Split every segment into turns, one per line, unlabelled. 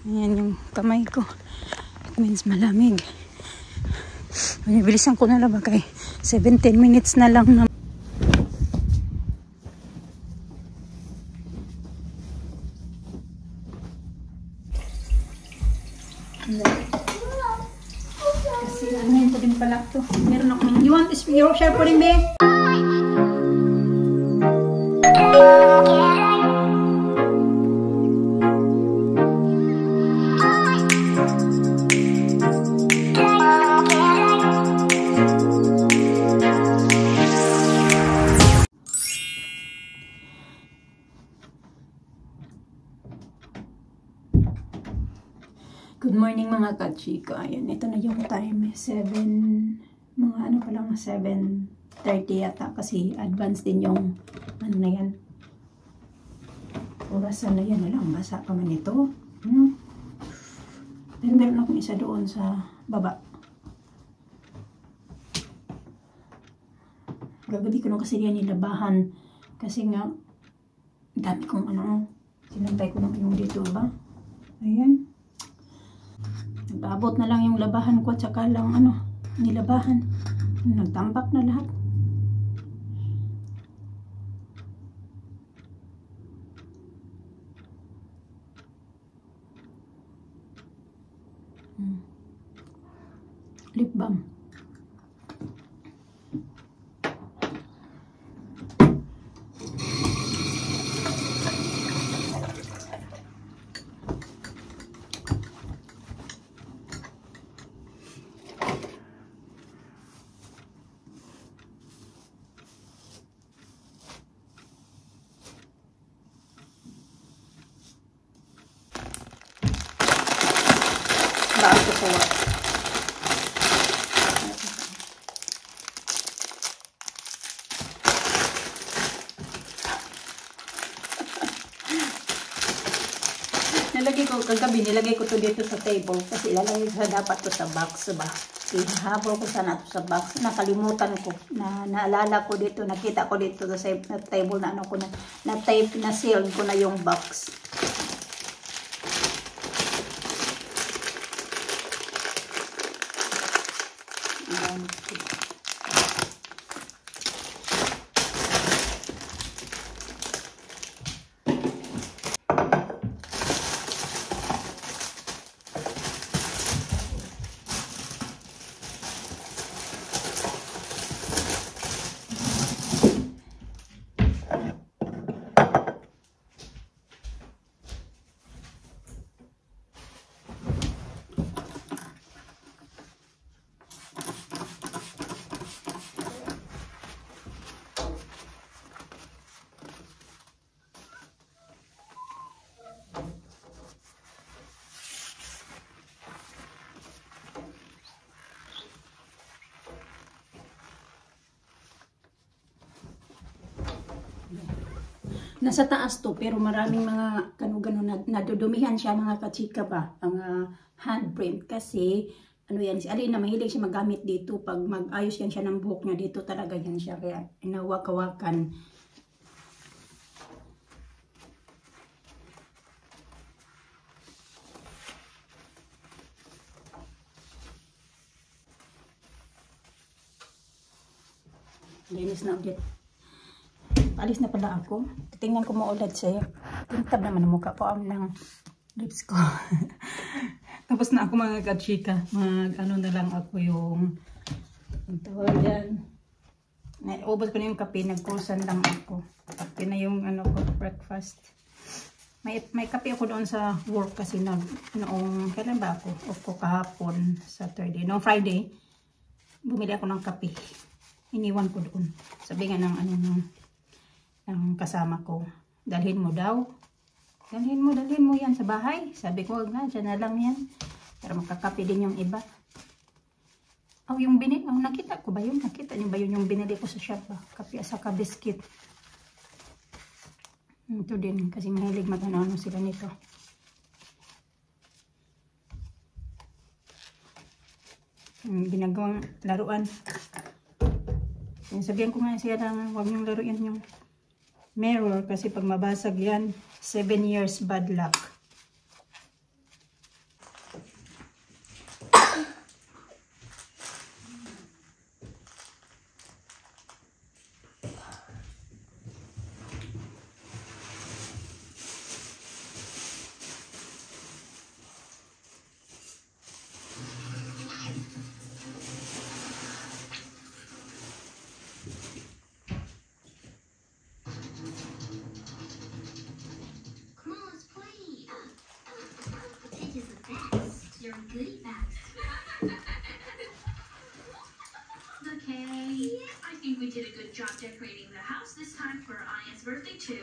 Ayan yung kamay ko. It means malamig. Bilisan ko na lang ba kay 17 minutes na lang na. Kasi ano yun din pala ito. Meron ako. You want this your share po rin, be? Good morning mga kachika. Ayan, ito na yung time. 7, mga ano pa lang, 7:30 yata. Kasi advance din yung, ano na yan. Orasan na yan. Alam, basa pa man ito. Pero meron akong isa doon sa baba. Gagabi ko na kasi yan nilabahan. Kasi nga, dami kong ano, sinantay ko na yung dito ba. Ayan. Nag-abot na lang yung labahan ko at saka lang ano, nilabahan. Nagtambak na lahat. Lip balm. Bago ko wa. Nilagay ko to dito sa table kasi ilalagay ko dapat to sa box ba. Ihabol ko sana to sa box. Nakalimutan ko. Naalala ko dito, nakita ko dito sa table na ano ko na tape na seal ko na yung box. Nasa taas to, pero maraming mga kano-gano nadudumihan siya mga kachika ba, ang handprint kasi ano yan, si Alina mahilig siya magamit dito pag mag-ayos yan siya ng buhok niya, dito talaga yan siya, kaya inawak-awakan. Linis na ulit. Alis na pala ako. Tingnan ko mo ulit siya. Tintab naman ang mukha ko ng lips ko. Tapos na ako mga kachika. Ano na lang ako yung tawag yan. Naubos ko na yung kape. Nagkursan lang ako. Kape na yung ano ko, breakfast. May kape ako doon sa work kasi noong kailan ba ako? Off ko kahapon, Saturday. Noong Friday, bumili ako ng kape. Iniwan ko doon. Sabi nga ng ano ng kasama ko, dalhin mo daw. Dalhin mo yan sa bahay. Sabi ko, wag na, dyan na lang yan. Para makakape din yung iba. Nakita ko ba yun? Nakita niyo ba yun yung binili ko sa shop ba? Kape at saka biscuit. Ito din, kasi mahilig mag-ano sila nito. Ginagawang laruan. Sabihan ko nga siya lang, huwag niyong laruin yung mirror kasi pag mabasag yan, 7 years bad luck.
your goodie bags. Okay, I think we did a good job decorating the house this time for Anya's birthday too.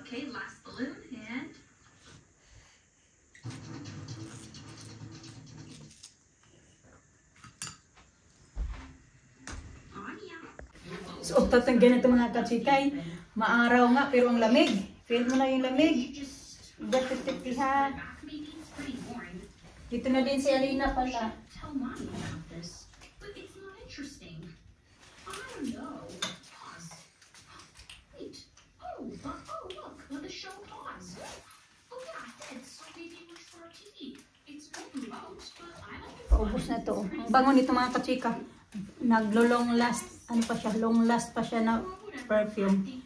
Okay, last balloon and... Anya.
So, tatanggan ito mga kachikay. Maaraw nga, pero ang lamig. Feel mo na yung lamig. Gatititiha.
Maybe it's pretty boring.
Dito na din si Alina pala.
Tell mommy about this, but it's not interesting. I don't know. Pause. Wait. Oh, look. Let the show pause. Oh yeah, I said so. Maybe we start TV. It's no remote, but I like it.
Paubos na to. Ang bango nito mga kachika. Naglo-long last. Ano pa siya? Long last pa siya na perfume.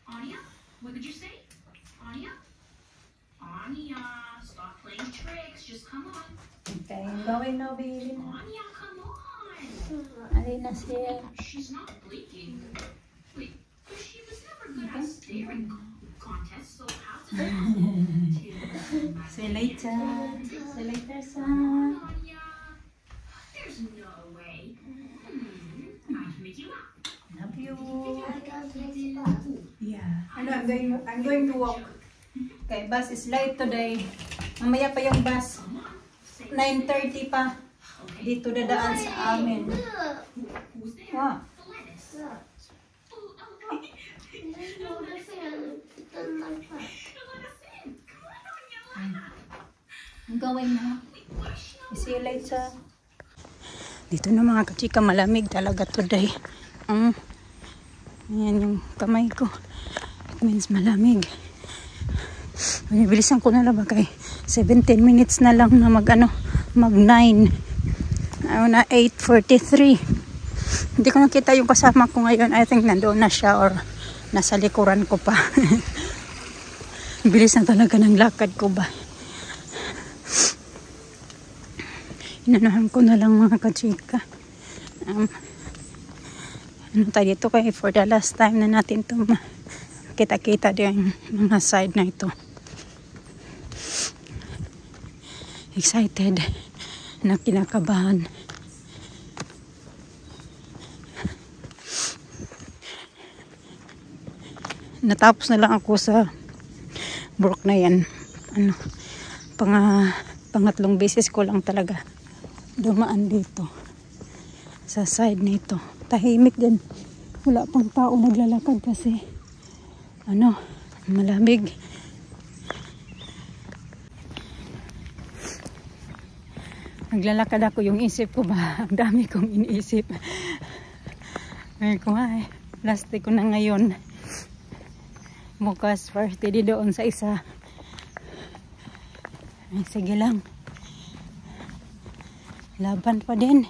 Anya, what did you say? Anya, stop playing tricks. Just come on.
Okay, gawin na, baby.
Anya, come on.
Alina siya.
She's not blinking. Wait, but she was never good at staring contests, so how's it possible?
See you later. See you later, son.
Anya, there's no way. I can make you laugh.
Love you. Yeah. Ano, I'm going to walk. Okay, bus is late today. Mamaya pa yung bus. 9:30 pa. Dito dadaan sa amin. Wow. I'm going na. See you later. Dito na mga kachika, malamig talaga today. Ayan yung kamay ko. It means malamig. Bilisan ko na lang ba kay 17 minutes na lang na mag 9. Ayaw na 8:43. Hindi ko nakita yung kasama ko ngayon. I think nandoon na siya or nasa likuran ko pa. Bilis na talaga ng lakad ko ba. Inanuhan ko na lang mga kachika. Ano tayo dito kay for the last time na natin ito kita-kita din mga side na ito. Excited na kinakabahan. Natapos na lang ako sa work na yan. Pangatlong beses ko lang talaga dumaan dito sa side nito. Tahimik din. Wala pang tao naglalakad kasi malamig. Naglalakad ako, yung isip ko ba, ang dami kong iniisip. Ay ko last day ko na ngayon. Bukas birthday di doon sa isa. Ay, sige lang. Laban pa din.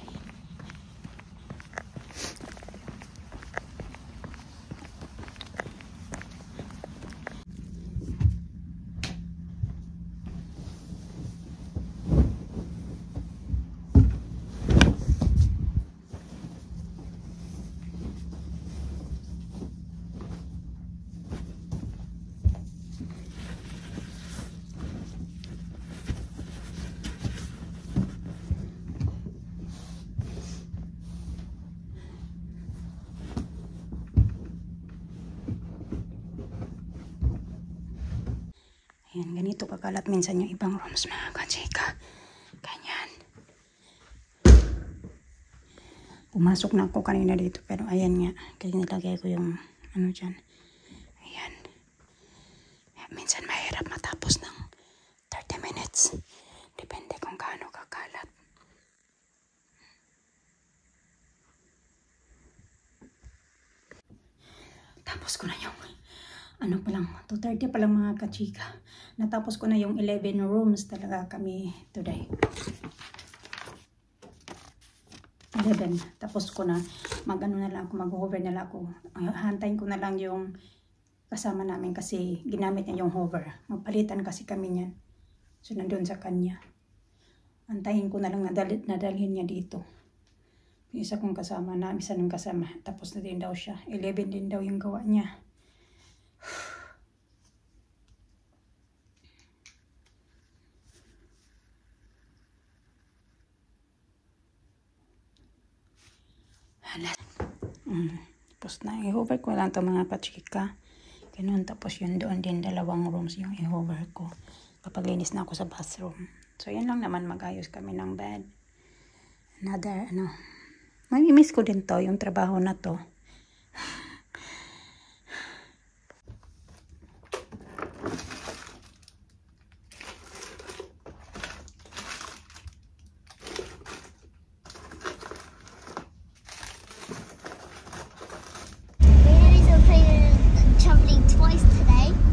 Ayan, ganito kakalat minsan yung ibang rooms mga kachika. Ganyan. Pumasok na ako kanina dito pero ayan nga. Kaya nilagay ko yung dyan. Ayan. Minsan mahirap matapos ng 30 minutes. Depende kung gaano kakalat. Tapos ko na yung 2:30 pa lang mga kachika. Natapos ko na yung 11 rooms talaga kami today. 11. Tapos ko na na lang ako, mag-hover na lang ako. Hantayin ko na lang yung kasama namin kasi ginamit niya yung hover. Magpalitan kasi kami niyan. So nandun sa kanya. Antayin ko na lang nadalhin niya dito. Yung isa kong kasama na, isa ng kasama. Tapos na din daw siya. 11 din daw yung gawa niya. Tapos na, i-hover ko lang ito mga kachika. Ganun, tapos yun doon din, 2 rooms yung i-hover ko. Kapag linis na ako sa bathroom. So, yan lang naman, mag-ayos kami ng bed. Another, may-miss ko din to, yung trabaho na to.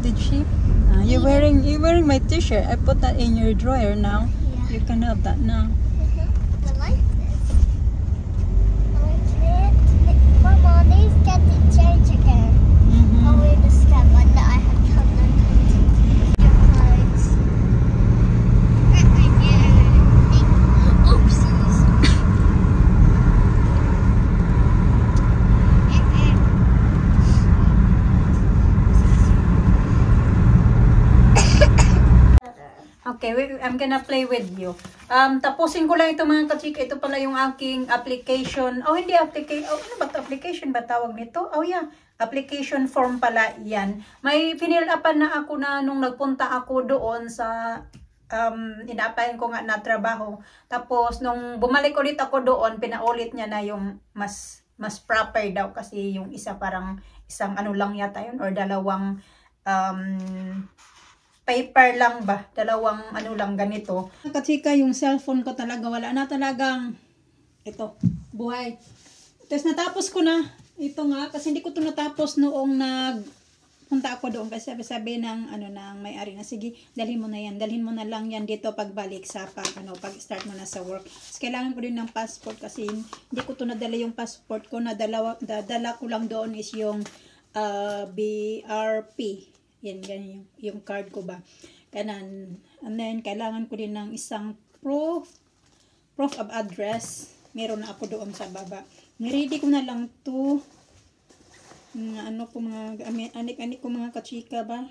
Did she? You're wearing my t-shirt. I put that in your drawer now.
Yeah.
You can have that now.
I like this. I like it. Mama, these get to change again. I will discover that I have come your clothes. Oopsies.
Okay, I'm gonna play with you. Tapusin ko lang ito mga kachika. Ito pala yung aking application. Oh, hindi application. Oh, ano ba ito? Application ba tawag nito? Oh, yeah. Application form pala yan. May pinil upan na ako na nung nagpunta ako doon sa ina-applyan ko nga na trabaho. Tapos, nung bumalik ulit ako doon, pinaulit niya na yung mas proper daw. Kasi yung isa parang isang ano lang yata yun. Or dalawang paper lang ba? 2 ano lang ganito. Kachika, yung cellphone ko talaga wala na talagang ito, buhay. Tapos natapos ko na ito nga kasi hindi ko to natapos noong nagpunta ako doon kasi sabi ng ng may-ari na sige, dalhin mo na yan. Dalhin mo na lang yan dito pagbalik sa pag start mo na sa work. Tapos kailangan ko din ng passport kasi hindi ko to nadala yung passport ko. Dala ko lang doon is yung BRP. Yan, ganyan yung card ko ba. Kanan. And then, kailangan ko din ng isang proof of address. Meron na ako doon sa baba. Niready ko na lang to. Mga anik-anik ko mga kachika ba.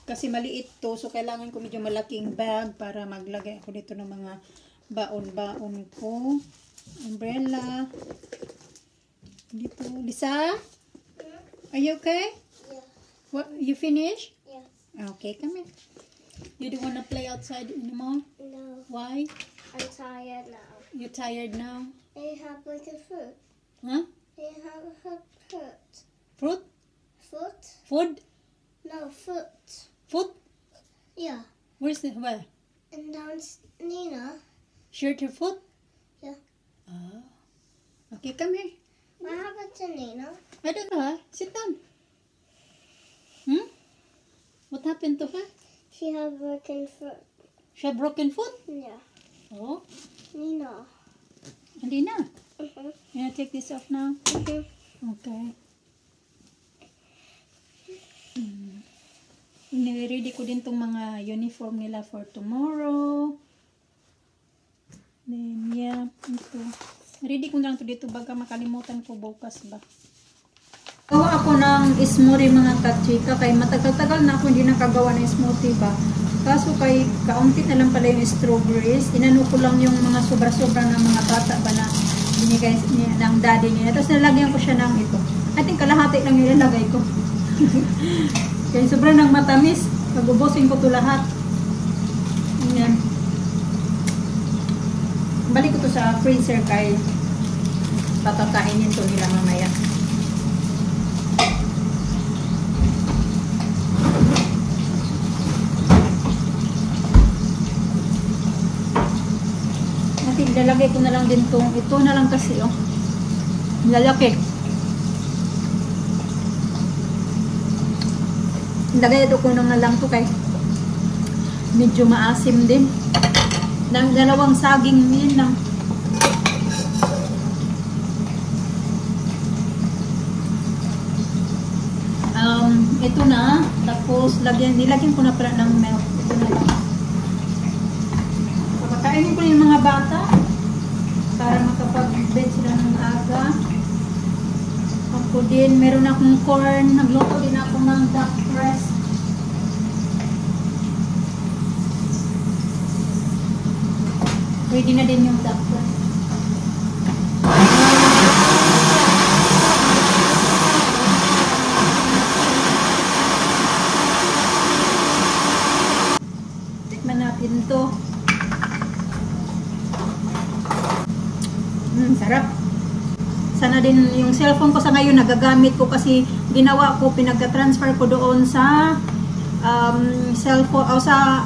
Kasi maliit to, so kailangan ko medyo malaking bag para maglagay ako dito ng mga baon-baon ko. Umbrella. Dito. Lisa? Are you okay?
Yeah.
What, you finish?
Yeah.
Okay, come here. You don't want to play outside anymore?
No.
Why?
I'm tired now.
You're tired now?
They have like a foot.
Huh?
They have a foot.
Fruit?
Foot?
Food?
No, foot.
Food?
Yeah.
Where's the, where?
And down's Nina.
Shirt your foot?
Yeah.
Oh. Okay, come here.
What happened to Nina?
I don't know, huh? Sit down. What happened to her?
She had broken foot.
She had broken foot?
Yeah.
Oh,
Nina.
hindi na.
Mhm.
You gonna take this off now?
Mhm.
Okay. Nire-ready ko din tong mga uniform nila for tomorrow. Then, yeah. Ito. Ready ko na lang to dito baga makalimutan ko bukas ba. Gawa ako ng smoothie mga kachika. Kay matagal-tagal na ako hindi nakagawa ng smoothie ba. Kaso kay kaunti na lang pala yung strawberries. Inano ko lang yung mga sobra-sobra ng mga bata ba na binigay ng daddy niya. Tapos nalagyan ko siya ng ito. I think kalahati lang nilalagay ko. Kaya sobrang nang matamis. Pagubusin ko to lahat. Ayan. Balik ko to sa freezer kay pakakainin to nila mamaya. At ilalagay ko na lang din tong ito na lang kasi oh. Lalaki. Lagay ito ko na lang to kay medyo maasim din. Nang 2 saging yun lang. Ito na. Tapos nilagyan ko na pala ng milk. Ito na lang. Papakainin ko na yung mga bata para makapag-bed sila ng aga. Ako din, meron akong corn. Nagluto din ako ng duck breast. Ready na din yung doctor. Tikman natin to. Sarap. Sana din yung cellphone ko sa ngayon nagagamit ko kasi ginawa ko, pinagka-transfer ko doon sa cellphone o sa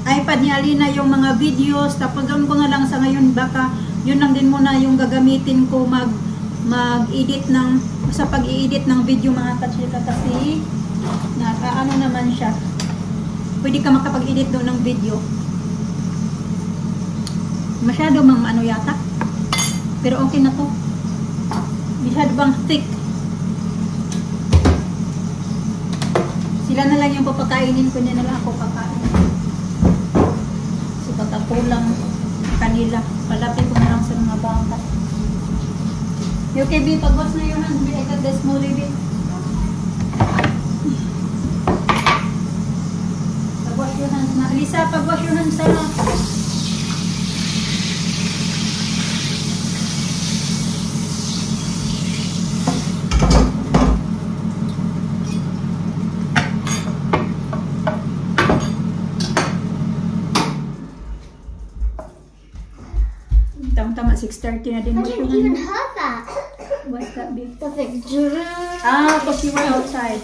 iPad ni Alina yung mga videos, tapos doon ko na lang sa ngayon, baka yun lang din muna yung gagamitin ko mag-edit ng sa pag-i-edit ng video mga kachika, kasi ano naman siya, pwede ka makapag-edit doon ng video. Masyado mang ano yata, pero okay na to. Masyado bang thick. Sila na lang yung papakainin ko, niya na lang ako kakain. So pagkakulang kanila, palapit ko na lang sa mga bangka. You okay, B? Pag-wash na yung hands, B. I got this small baby. Pag-wash your hands na. Lisa, pag-wash your hands sana. Tama, 6:30 na din.
I didn't even heard that.
What's that, babe?
That's like
Because you were outside.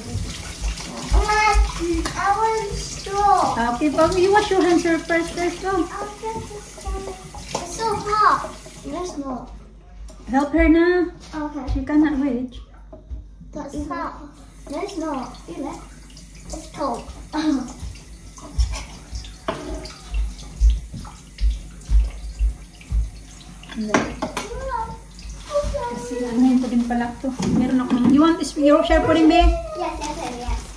I want straw.
Okay, but you wash your hands first. Let's go.
I'll get this one. It's so hot. There's not.
Help her na.
Okay.
She cannot reach.
That's hot. No, it's not. Feel it. It's cold.
Kasi ano ko din pala to. Meron akong, you want this, your share po rin, babe?
Yes.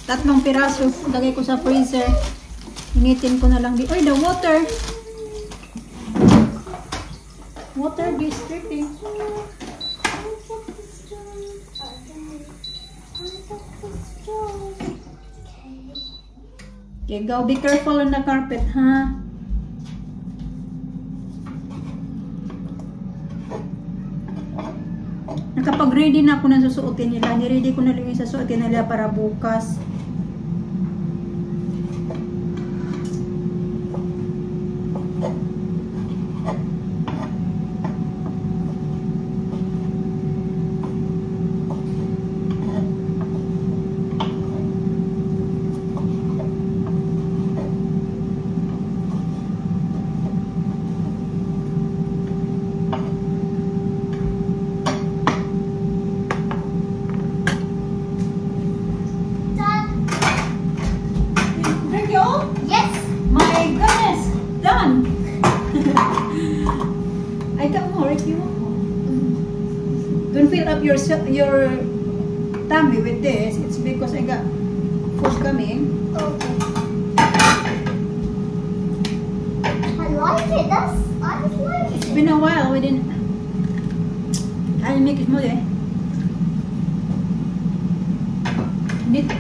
3 piraso. Lagay ko sa freezer. Initin ko na lang. Oy, the water. Water is dripping. Okay, go. Be careful on the carpet, ha? Nakapag-ready na ako ng susuotin nila. Niready ko na lang yung susuotin nila para bukas. Don't fill up your tummy with this. It's because I got food coming.
Okay. I like it. I just like it.
It's been a while. We didn't. I'll make it more. Need.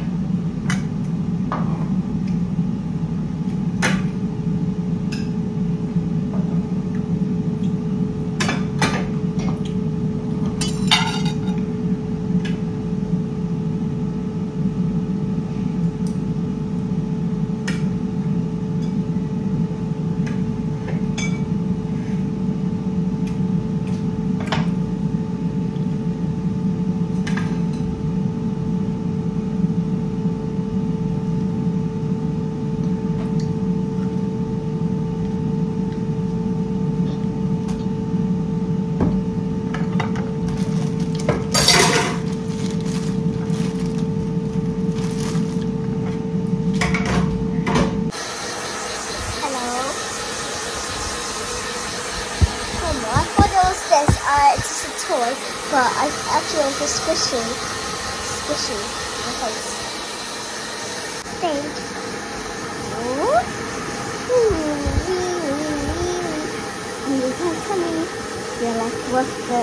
It's just a toy, but I actually want to squishy my face. Thanks. You're like, what's the